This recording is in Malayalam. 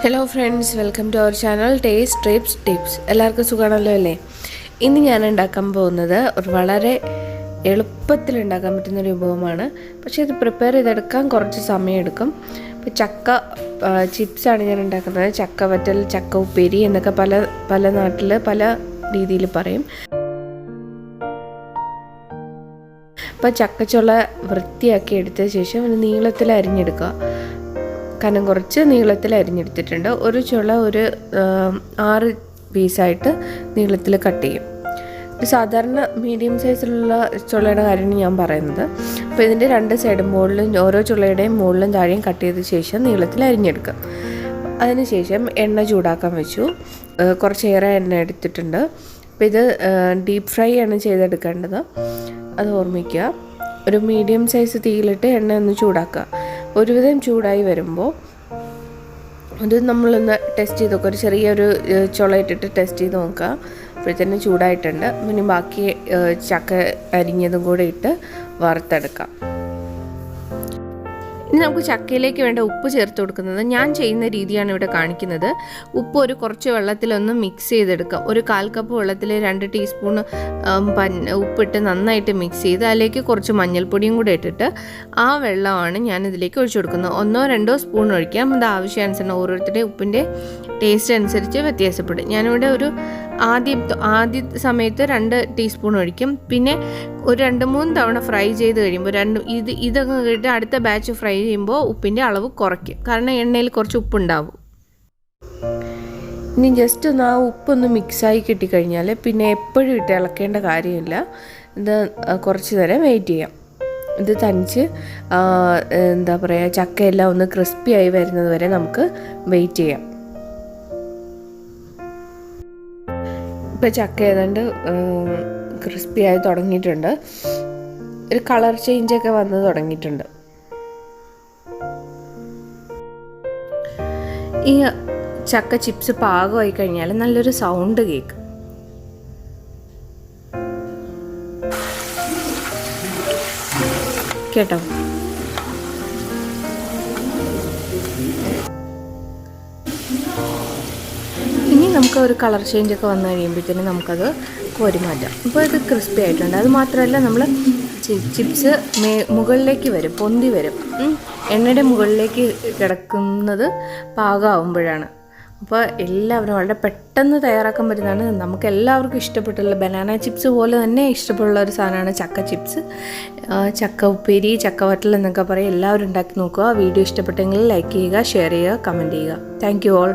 Hello friends, welcome to our channel taste trips tips. എല്ലാവർക്കും സുഖമാണല്ലോ അല്ലേ? ഇന്ന് ഞാൻ ഉണ്ടാക്കാൻ പോകുന്നത് ഒരു വളരെ എളുപ്പത്തിൽ ഉണ്ടാക്കാൻ പറ്റുന്നൊരു വിഭവമാണ്. പക്ഷേ ഇത് പ്രിപ്പയർ ചെയ്തെടുക്കാൻ കുറച്ച് സമയമെടുക്കും. ഇപ്പോൾ ചക്ക ചിപ്സാണ് ഞാൻ ഉണ്ടാക്കുന്നത്. ചക്ക വറ്റൽ, ചക്ക ഉപ്പേരി എന്നൊക്കെ പല നാട്ടിൽ പല രീതിയിൽ പറയും. അപ്പോൾ ചക്കച്ചുള വൃത്തിയാക്കി എടുത്ത ശേഷം ഒരു നീളത്തിൽ അരിഞ്ഞെടുക്കുക. കനം കുറച്ച് നീളത്തിൽ അരിഞ്ഞെടുത്തിട്ടുണ്ട്. ഒരു ചുള ഒരു 6 പീസായിട്ട് നീളത്തിൽ കട്ട് ചെയ്യും. സാധാരണ മീഡിയം സൈസിലുള്ള ചുളയുടെ കാര്യമാണ് ഞാൻ പറയുന്നത്. അപ്പോൾ ഇതിൻ്റെ 2 സൈഡും മുകളിലും ഓരോ ചുളയുടെയും മുകളിലും താഴെയും കട്ട് ചെയ്ത ശേഷം നീളത്തിൽ അരിഞ്ഞെടുക്കാം. അതിനുശേഷം എണ്ണ ചൂടാക്കാൻ വെച്ചു. കുറച്ചേറെ എണ്ണ എടുത്തിട്ടുണ്ട്. അപ്പോൾ ഇത് ഡീപ്പ് ഫ്രൈ ആണ് ചെയ്തെടുക്കേണ്ടത്, അത് ഓർമ്മിക്കുക. ഒരു മീഡിയം സൈസ് തീയിലിട്ട് എണ്ണ ഒന്ന് ചൂടാക്കുക. ഒരുവിധം ചൂടായി വരുമ്പോൾ അത് നമ്മളൊന്ന് ടെസ്റ്റ് ചെയ്ത് നോക്കുക. ഒരു ചെറിയൊരു ചുള ഇട്ടിട്ട് ടെസ്റ്റ് ചെയ്ത് നോക്കുക. അപ്പോഴത്തേനും ചൂടായിട്ടുണ്ട്. പിന്നെ ബാക്കി ചക്ക അരിഞ്ഞതും കൂടെ ഇട്ട് വറുത്തെടുക്കാം. ഇനി നമുക്ക് ചക്കയിലേക്ക് വേണ്ട ഉപ്പ് ചേർത്ത് കൊടുക്കുന്നത് ഞാൻ ചെയ്യുന്ന രീതിയാണ് ഇവിടെ കാണിക്കുന്നത്. ഉപ്പ് കുറച്ച് വെള്ളത്തിലൊന്ന് മിക്സ് ചെയ്തെടുക്കാം. ഒരു 1/4 കപ്പ് വെള്ളത്തിൽ 2 ടീസ്പൂൺ ഉപ്പിട്ട് നന്നായിട്ട് മിക്സ് ചെയ്ത് അതിലേക്ക് കുറച്ച് മഞ്ഞൾപ്പൊടിയും കൂടെ ഇട്ടിട്ട് ആ വെള്ളമാണ് ഞാൻ ഇതിലേക്ക് ഒഴിച്ചു കൊടുക്കുന്നത്. 1-2 സ്പൂൺ ഒഴിക്കാം. അത് ആവശ്യാനുസരണം ഓരോരുത്തരുടെയും ഉപ്പിൻ്റെ ടേസ്റ്റ് അനുസരിച്ച് വ്യത്യാസപ്പെടും. ഞാനിവിടെ ആദ്യ സമയത്ത് 2 ടീസ്പൂൺ ഒഴിക്കും. പിന്നെ ഒരു 2-3 തവണ ഫ്രൈ ചെയ്ത് കഴിയുമ്പോൾ ഇതൊക്കെ കേട്ട് അടുത്ത ബാച്ച് ഫ്രൈ ചെയ്യുമ്പോൾ ഉപ്പിൻ്റെ അളവ് കുറയ്ക്കും. കാരണം എണ്ണയിൽ കുറച്ച് ഉപ്പുണ്ടാവും. ഇനി ജസ്റ്റ് ഒന്ന് ആ ഉപ്പൊന്ന് മിക്സായി കിട്ടിക്കഴിഞ്ഞാൽ പിന്നെ എപ്പോഴും ഇട്ട് ഇളക്കേണ്ട കാര്യമില്ല. ഇത് കുറച്ച് നേരം വെയിറ്റ് ചെയ്യാം. ഇത് തനിച്ച് എന്താ പറയുക, ചക്കയെല്ലാം ഒന്ന് ക്രിസ്പി ആയി വരുന്നത് വരെ നമുക്ക് വെയിറ്റ് ചെയ്യാം. ഇപ്പോൾ ചക്ക ഏതാണ്ട് ക്രിസ്പി ആയി തുടങ്ങിയിട്ടുണ്ട്. ഒരു കളർ ചേഞ്ചൊക്കെ വന്ന് തുടങ്ങിയിട്ടുണ്ട്. ഈ ചക്ക ചിപ്സ് പാകമായി കഴിഞ്ഞാൽ നല്ലൊരു സൗണ്ട് കേൾക്കും. കേട്ടോ? ഇനി നമുക്ക് ഒരു കളർ ചേഞ്ചൊക്കെ വന്നു കഴിയുമ്പോഴത്തേനും നമുക്കത് കോരി മാറ്റാം. ഇപ്പോൾ ഇത് ക്രിസ്പി ആയിട്ടുണ്ട്. അത് മാത്രമല്ല, നമ്മൾ ചിപ്സ് മുകളിലേക്ക് വരും, പൊന്തി വരും. എണ്ണയുടെ മുകളിലേക്ക് കിടക്കുന്നത് പാകമാകുമ്പോഴാണ്. അപ്പോൾ എല്ലാവരും വളരെ പെട്ടെന്ന് തയ്യാറാക്കാൻ പറ്റുന്നതാണ്. നമുക്ക് എല്ലാവർക്കും ഇഷ്ടപ്പെട്ടുള്ള ബനാന ചിപ്സ് പോലെ തന്നെ ഇഷ്ടപ്പെടുള്ള ഒരു സാധനമാണ് ചക്ക ചിപ്സ്. ചക്ക ഉപ്പേരി, ചക്ക വറ്റൽ എന്നൊക്കെ പറയും. എല്ലാവരും ഉണ്ടാക്കി നോക്കുക. വീഡിയോ ഇഷ്ടപ്പെട്ടെങ്കിൽ ലൈക്ക് ചെയ്യുക, ഷെയർ ചെയ്യുക, കമൻറ്റ് ചെയ്യുക. Thank you all.